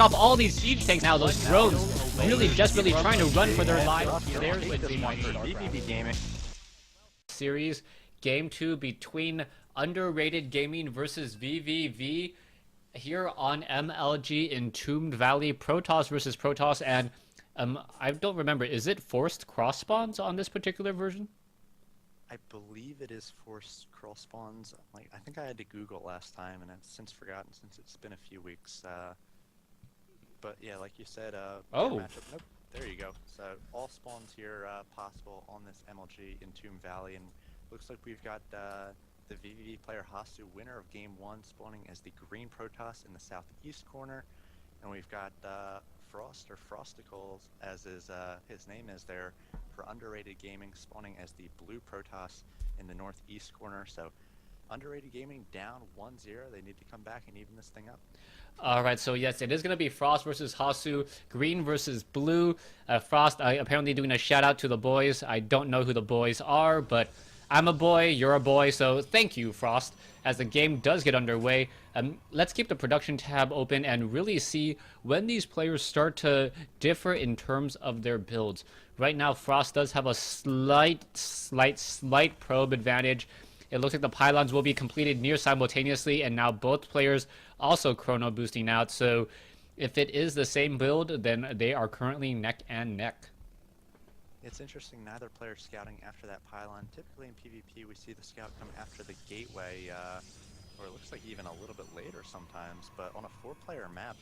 off all these siege tanks now. Those drones really desperately trying to run for their lives. There's what VVV Gaming series game 2 between Underrated Gaming versus VVV here on MLG Entombed Valley. Protoss versus Protoss, and I don't remember, is it forced cross spawns on this particular version? I believe it is forced cross spawns. I think I had to Google it last time, and I've since forgotten since it's been a few weeks. But yeah, like you said, oh, nope, there you go. So all spawns here possible on this MLG Entombed Valley, and looks like we've got the VVV player Hasu, winner of Game 1, spawning as the green Protoss in the southeast corner, and we've got Frost or Frosticles, as is his name is there, for Underrated Gaming, spawning as the blue Protoss in the northeast corner. So Underrated Gaming down 1-0. They need to come back and even this thing up. Alright, so yes, it is going to be Frost versus Hasu, green versus blue. Frost apparently doing a shout out to the boys. I don't know who the boys are, but I'm a boy, you're a boy, so thank you, Frost. As the game does get underway, let's keep the production tab open and really see when these players start to differ in terms of their builds. Right now, Frost does have a slight probe advantage. It looks like the pylons will be completed near simultaneously, and now both players also chrono boosting out. So if it is the same build, then they are currently neck and neck. It's interesting, neither player scouting after that pylon. Typically in PvP, we see the scout come after the gateway, or it looks like even a little bit later sometimes. But on a 4-player map,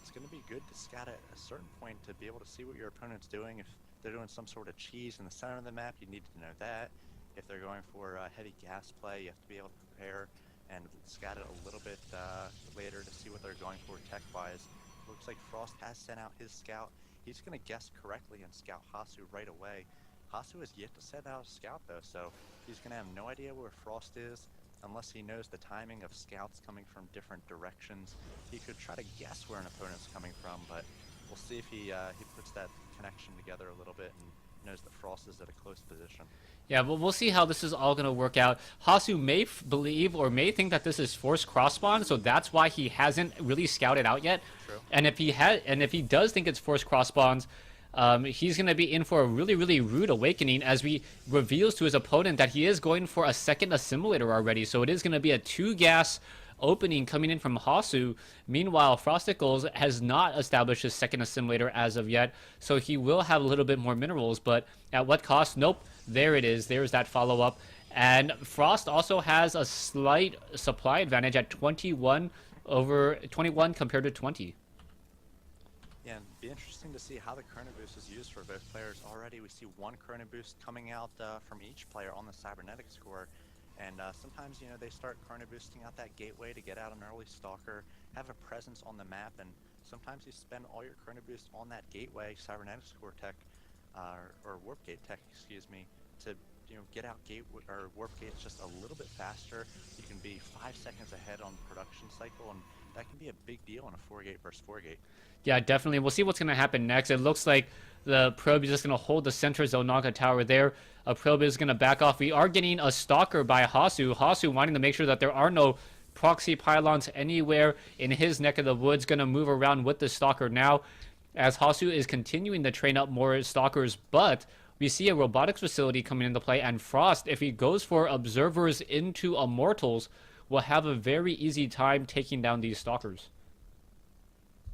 it's going to be good to scout at a certain point to be able to see what your opponent's doing. If they're doing some sort of cheese in the center of the map, you need to know that. If they're going for heavy gas play, you have to be able to prepare and scout it a little bit later to see what they're going for tech-wise. Looks like Frost has sent out his scout. He's going to guess correctly and scout Hasu right away. Hasu has yet to send out a scout though, so he's going to have no idea where Frost is unless he knows the timing of scouts coming from different directions. He could try to guess where an opponent's coming from, but we'll see if he puts that connection together a little bit and knows that Frost is at a close position. Yeah, well, we'll see how this is all going to work out. Hasu may believe or may think that this is forced cross spawn, so that's why he hasn't really scouted out yet. True. And if he does think it's forced cross spawns, he's going to be in for a really rude awakening as he reveals to his opponent that he is going for a second assimilator already. So it is going to be a 2-gas opening coming in from Hasu. Meanwhile, Frosticles has not established his second assimilator as of yet, so he will have a little bit more minerals, but at what cost? Nope. There it is. There's that follow-up. And Frost also has a slight supply advantage at 21 compared to 20. Yeah, and it'd be interesting to see how the chrono boost is used for both players. Already we see one chrono boost coming out from each player on the cybernetic score. And sometimes, you know, they start chrono boosting out that gateway to get out an early stalker, have a presence on the map, and sometimes you spend all your chrono boost on that gateway cybernetic score tech, or warp gate tech, excuse me, to, you know, get out gate or warp gates just a little bit faster. You can be 5 seconds ahead on production cycle, and that can be a big deal in a 4-gate versus 4-gate. Yeah, definitely. We'll see what's going to happen next. It looks like the probe is just going to hold the center Zonaga tower there. A probe is going to back off. We are getting a stalker by Hasu. Hasu wanting to make sure that there are no proxy pylons anywhere in his neck of the woods. Going to move around with the stalker now as Hasu is continuing to train up more stalkers. But we see a robotics facility coming into play, and Frost, if he goes for observers into immortals, will have a very easy time taking down these stalkers.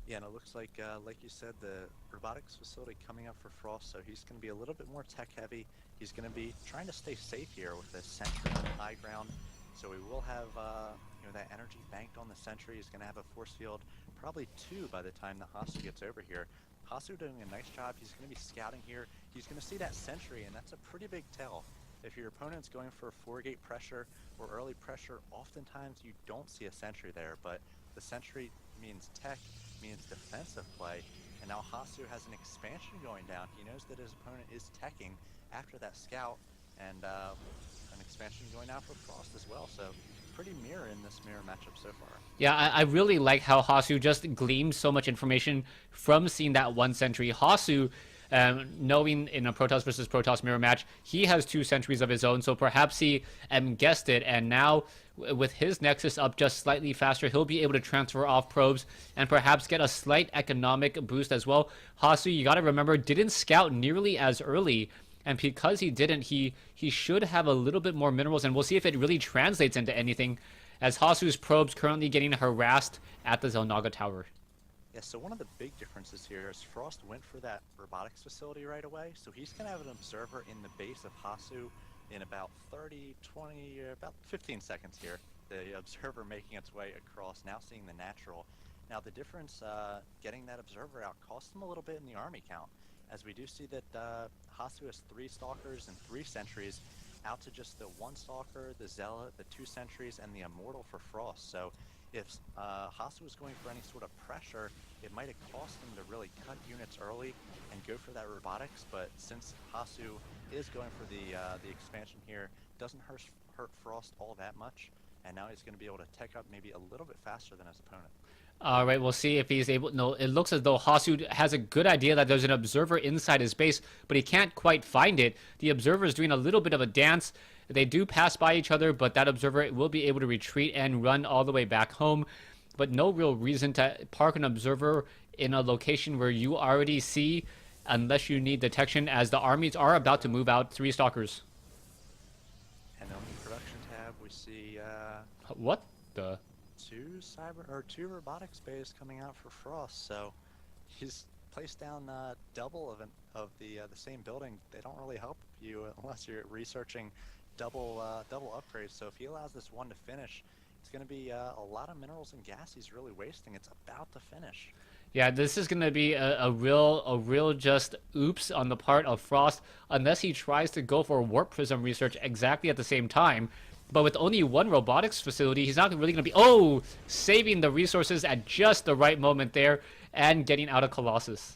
Yeah, and it looks like you said, the robotics facility coming up for Frost, so he's going to be a little bit more tech-heavy. He's going to be trying to stay safe here with the sentry on the high ground, so we will have you know, that energy banked on the sentry. He's going to have a force field, probably 2 by the time the Hasu gets over here. Hasu doing a nice job. He's going to be scouting here. He's going to see that sentry, and that's a pretty big tell. If your opponent's going for 4-gate pressure or early pressure, oftentimes you don't see a sentry there, but the sentry means tech, means defensive play, and now Hasu has an expansion going down. He knows that his opponent is teching after that scout, and an expansion going out for Frost as well, so pretty mirror in this mirror matchup so far. Yeah, I really like how Hasu just gleaned so much information from seeing that one sentry. Hasu Knowing in a Protoss versus Protoss mirror match, he has 2 sentries of his own, so perhaps he guessed it, and now with his Nexus up just slightly faster, he'll be able to transfer off probes and perhaps get a slight economic boost as well. Hasu, you gotta remember, didn't scout nearly as early, and because he didn't, he should have a little bit more minerals, and we'll see if it really translates into anything, as Hasu's probes currently getting harassed at the Xel'Naga Tower. Yeah, so one of the big differences here is Frost went for that robotics facility right away, so he's going to have an observer in the base of Hasu in about 30, 20, about 15 seconds here. The observer making its way across, now seeing the natural. Now the difference, getting that observer out cost him a little bit in the army count, as we do see that Hasu has 3 stalkers and 3 sentries, out to just the 1 stalker, the zealot, the 2 sentries, and the immortal for Frost. So if Hasu was going for any sort of pressure, it might have cost him to really cut units early and go for that robotics, but since Hasu is going for the expansion here, doesn't hurt Frost all that much, and now he's going to be able to tech up maybe a little bit faster than his opponent. All right, we'll see if he's able. No, it looks as though Hasu has a good idea that there's an observer inside his base, but he can't quite find it. The observer is doing a little bit of a dance. They do pass by each other, but that observer will be able to retreat and run all the way back home. But no real reason to park an observer in a location where you already see, unless you need detection, as the armies are about to move out 3 stalkers. And on the production tab, we see What the? 2 robotics bays coming out for Frost. So he's placed down double of the same building. They don't really help you unless you're researching double upgrades. So if he allows this one to finish, it's going to be a lot of minerals and gas he's really wasting. It's about to finish. Yeah, this is going to be a real just oops on the part of Frost, unless he tries to go for warp prism research exactly at the same time. But with only 1 robotics facility, he's not really going to be saving the resources at just the right moment there and getting out of Colossus.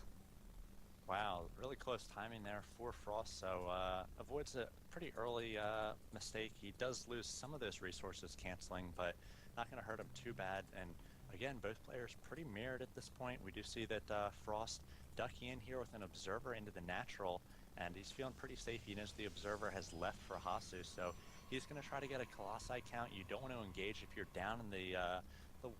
Wow, really close timing there for Frost, so avoids a pretty early mistake. He does lose some of those resources canceling, but not going to hurt him too bad. And again, both players pretty mirrored at this point. We do see that Frost ducking in here with an observer into the natural, and he's feeling pretty safe. He knows the observer has left for Hasu, so he's going to try to get a Colossi count. You don't want to engage if you're down in the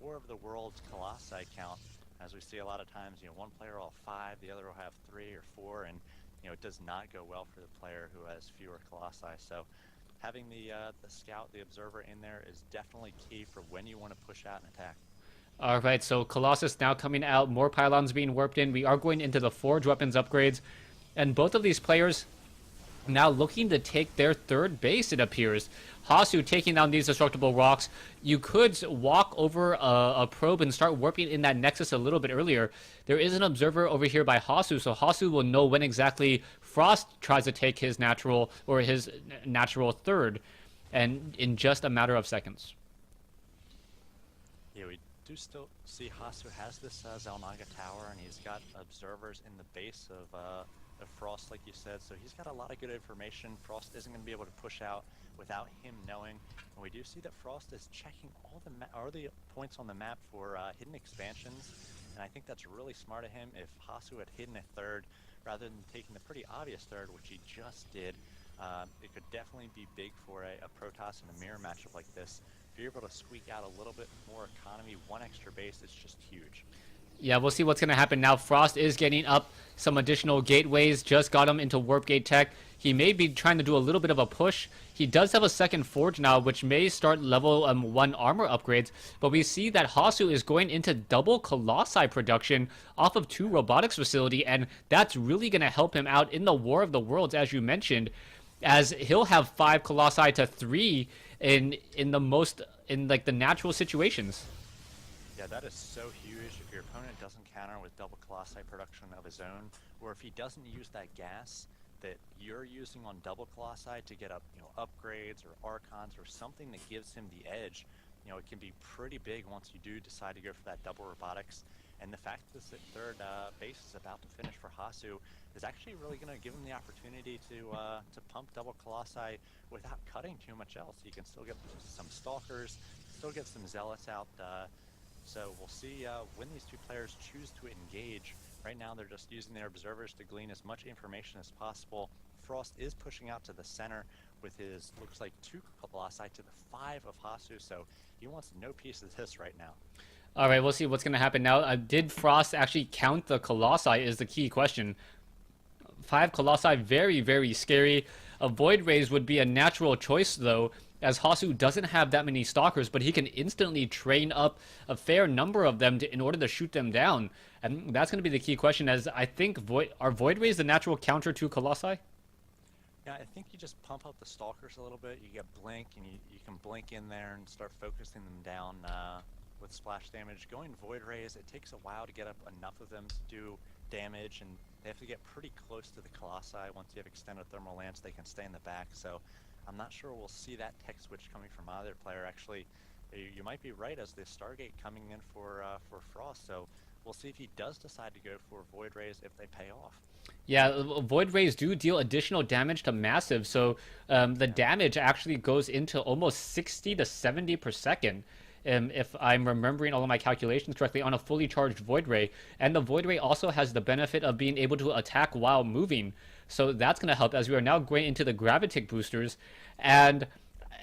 War of the Worlds Colossi count. As we see a lot of times, one player will have 5, the other will have 3 or 4, and it does not go well for the player who has fewer Colossi. So having the scout, the observer in there is definitely key for when you want to push out and attack. All right, so Colossus now coming out, more pylons being warped in. We are going into the Forge weapons upgrades, and both of these players now looking to take their 3rd base, it appears. Hasu taking down these destructible rocks. You could walk over a probe and start warping in that Nexus a little bit earlier. There is an observer over here by Hasu, so Hasu will know when exactly Frost tries to take his natural 3rd, and in just a matter of seconds. Yeah, we do still see Hasu has this Xel'Naga tower, and he's got observers in the base of Frost, like you said, so he's got a lot of good information. Frost isn't going to be able to push out without him knowing, and we do see that Frost is checking all the points on the map for hidden expansions, and I think that's really smart of him. If Hasu had hidden a 3rd rather than taking the pretty obvious 3rd, which he just did, it could definitely be big for a Protoss in a mirror matchup like this. If you're able to squeak out a little bit more economy, 1 extra base is just huge. Yeah, we'll see what's going to happen now. Frost is getting up some additional gateways, just got him into warp gate tech. He may be trying to do a little bit of a push. He does have a 2nd forge now, which may start level 1 armor upgrades, but we see that Hasu is going into double Colossi production off of 2 robotics facility, and that's really going to help him out in the War of the Worlds, as you mentioned, as he'll have 5 Colossi to 3 in the natural situations. Yeah, that is so huge. If your opponent doesn't counter with double Colossi production of his own, or if he doesn't use that gas that you're using on double Colossi to get up, upgrades or Archons or something that gives him the edge, it can be pretty big once you do decide to go for that double robotics. And the fact that this 3rd base is about to finish for Hasu is actually really going to give him the opportunity to pump double Colossi without cutting too much else. You can still get some Stalkers, still get some Zealots out. So we'll see when these 2 players choose to engage Right now, they're just using their observers to glean as much information as possible. Frost is pushing out to the center with his, looks like 2 Colossi to the 5 of Hasu, so he wants no piece of this right now. All right, we'll see what's going to happen now. Did Frost actually count the Colossi is the key question. 5 Colossi, very, very scary. A Void Rays would be a natural choice, though, as Hasu doesn't have that many Stalkers, but he can instantly train up a fair number of them in order to shoot them down. And that's going to be the key question, as I think, are Void Rays the natural counter to Colossi? Yeah, I think you just pump up the Stalkers a little bit. You get Blink, and you can Blink in there and start focusing them down with splash damage. Going Void Rays, it takes a while to get up enough of them to do damage, and they have to get pretty close to the Colossi. Once you have extended Thermal Lance, they can stay in the back, so I'm not sure we'll see that tech switch coming from either player. Actually, you might be right, as the Stargate coming in for Frost, so we'll see if he does decide to go for Void Rays if they pay off. Yeah, Void Rays do deal additional damage to Massive, so the damage actually goes into almost 60 to 70 per second. If I'm remembering all of my calculations correctly, on a fully charged Void Ray. And the Void Ray also has the benefit of being able to attack while moving. So that's going to help, as we are now going into the Gravitic boosters. And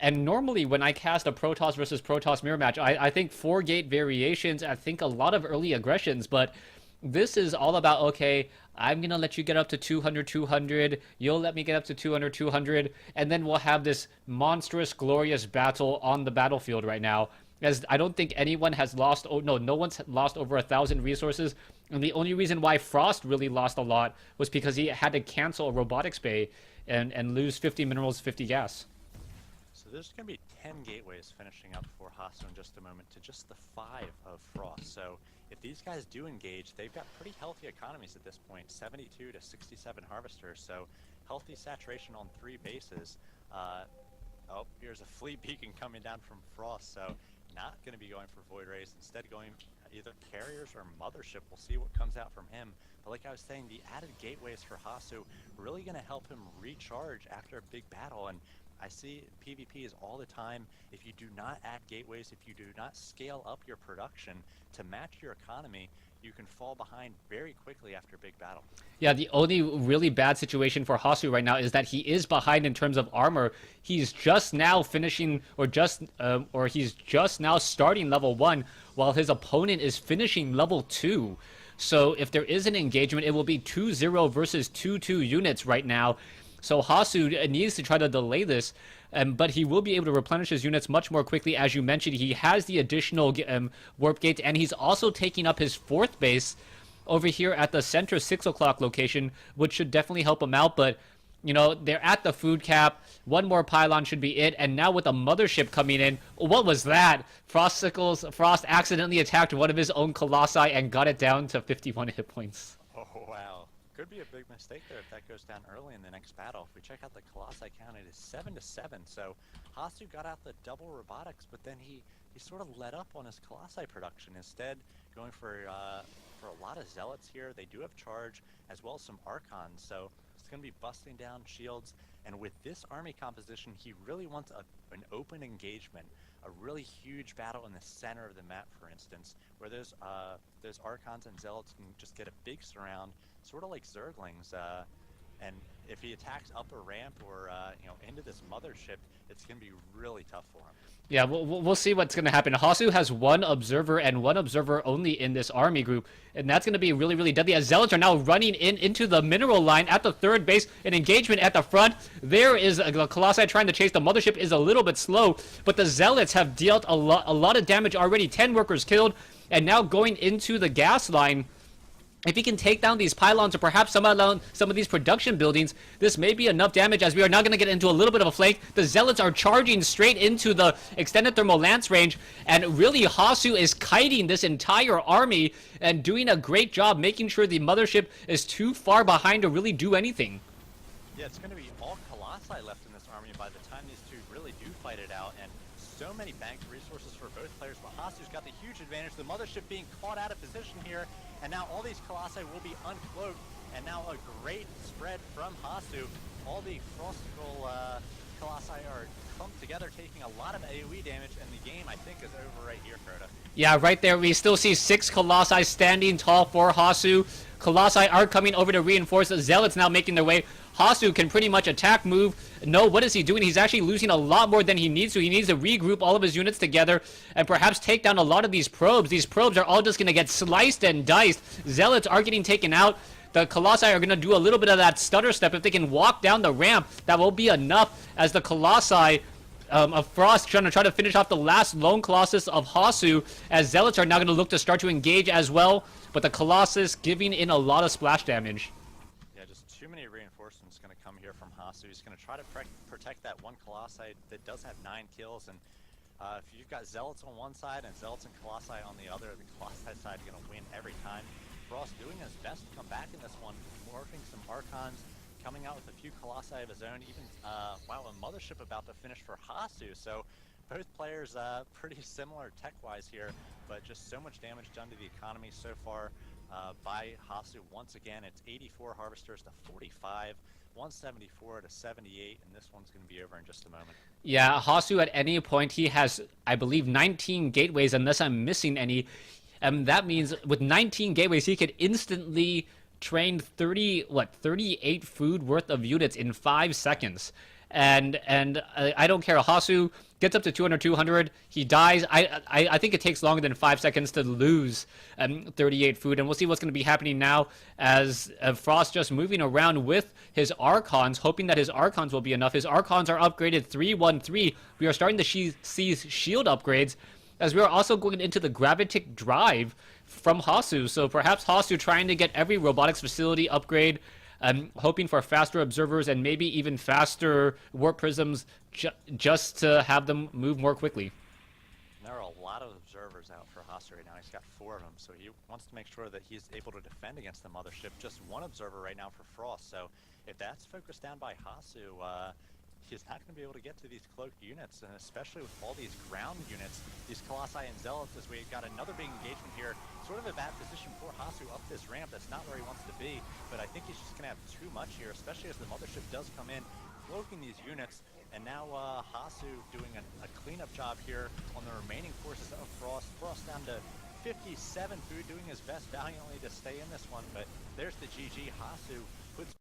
normally when I cast a Protoss versus Protoss mirror match, I think 4-gate variations, I think a lot of early aggressions, but this is all about, okay, I'm going to let you get up to 200, 200, you'll let me get up to 200, 200, and then we'll have this monstrous, glorious battle on the battlefield right now. As I don't think anyone has lost, no one's lost over 1,000 resources. And the only reason why Frost really lost a lot was because he had to cancel a robotics bay and lose 50 minerals, 50 gas. So there's going to be 10 gateways finishing up for Hasu in just a moment to just the 5 of Frost. So if these guys do engage, they've got pretty healthy economies at this point, 72 to 67 harvesters. So healthy saturation on 3 bases. Oh, here's a fleet beacon coming down from Frost. So not going to be going for Void Rays, instead going either carriers or Mothership. We'll see what comes out from him. But like I was saying, the added gateways for Hasu really going to help him recharge after a big battle. And I see PvPs all the time. If you do not add gateways, if you do not scale up your production to match your economy, you can fall behind very quickly after a big battle. Yeah, the only really bad situation for Hasu right now is that he is behind in terms of armor. He's just now finishing, or he's just now starting level 1, while his opponent is finishing level 2. So if there is an engagement, it will be 2-0 versus 2-2 units right now. So Hasu needs to try to delay this, but he will be able to replenish his units much more quickly. As you mentioned, he has the additional warp gates, and he's also taking up his 4th base over here at the center 6 o'clock location, which should definitely help him out. But, you know, they're at the food cap. One more pylon should be it. And now with a Mothership coming in, what was that? Frost accidentally attacked one of his own Colossi and got it down to 51 hit points. Oh, wow. Could be a big mistake there if that goes down early in the next battle. If we check out the Colossi count, it is 7-7. So Hasu got out the double robotics, but then he sort of let up on his Colossi production. Instead, going for a lot of Zealots here. They do have charge, as well as some Archons. So it's going to be busting down shields. And with this army composition, he really wants an open engagement. A really huge battle in the center of the map, for instance, where those Archons and Zealots can just get a big surround, sort of like Zerglings. And if he attacks up a ramp or into this Mothership, it's going to be really tough for him. Yeah, we'll see what's going to happen. Hasu has 1 observer and 1 observer only in this army group, and that's going to be really, really deadly. As Zealots are now running into the mineral line at the 3rd base, an engagement at the front. There is a Colossi trying to chase. The Mothership is a little bit slow, but the Zealots have dealt a lot of damage already. 10 workers killed, and now going into the gas line. If he can take down these pylons or perhaps some of these production buildings, this may be enough damage, as we are now going to get into a little bit of a flank. The Zealots are charging straight into the extended thermal lance range, and really Hasu is kiting this entire army and doing a great job making sure the Mothership is too far behind to really do anything. Yeah, it's going to be all Colossi left in this army by the time these two really do fight it out, and so many banked resources for both players, but Hasu's got the huge advantage. The Mothership being caught out of position here, and now all these Colossi will be uncloaked, and now a great spread from Hasu. All the Frostical Colossi are clumped together, taking a lot of AoE damage, and the game, I think, is over right here, Crota. Yeah, right there, we still see 6 Colossi standing tall for Hasu. Colossi are coming over to reinforce. Zealots now making their way. Hasu can pretty much attack, move. No, what is he doing? He's actually losing a lot more than he needs to. He needs to regroup all of his units together and perhaps take down a lot of these probes. These probes are all just going to get sliced and diced. Zealots are getting taken out. The Colossi are going to do a little bit of that stutter step. If they can walk down the ramp, that will be enough as the Colossi of Frost trying to finish off the last lone Colossus of Hasu, as Zealots are now going to look to start to engage as well, but the Colossus giving in a lot of splash damage. Yeah, just too many reinforcements going to come here from Hasu. He's going to try to protect that one Colossi that does have 9 kills, and if you've got Zealots on one side and Zealots and Colossi on the other, the Colossi side is going to win every time. Frost doing his best to come back in this one, morphing some Archons, coming out with a few Colossi of his own, even, wow, a Mothership about to finish for Hasu, so both players pretty similar tech-wise here, but just so much damage done to the economy so far by Hasu. Once again, it's 84 Harvesters to 45, 174 to 78, and this one's going to be over in just a moment. Yeah, Hasu at any point, he has, I believe, 19 gateways, unless I'm missing any. That means with 19 gateways, he could instantly train 38 food worth of units in 5 seconds. And I don't care. Hasu gets up to 200, he dies. I think it takes longer than 5 seconds to lose 38 food. And we'll see what's going to be happening now as Frost just moving around with his Archons, hoping that his Archons will be enough. His Archons are upgraded 313. We are starting to see shield upgrades, as we are also going into the Gravitic Drive from Hasu. So perhaps Hasu trying to get every robotics facility upgrade, hoping for faster observers and maybe even faster warp prisms just to have them move more quickly. There are a lot of observers out for Hasu right now. He's got 4 of them, so he wants to make sure that he's able to defend against the Mothership. Just 1 observer right now for Frost, so if that's focused down by Hasu, he's not going to be able to get to these cloaked units, and especially with all these ground units, these Colossi and Zealots, as we got another big engagement here. Sort of a bad position for Hasu up this ramp. That's not where he wants to be, but I think he's just going to have too much here, especially as the Mothership does come in, cloaking these units, and now Hasu doing a cleanup job here on the remaining forces of Frost. Frost down to 57 food, doing his best valiantly to stay in this one, but there's the GG. Hasu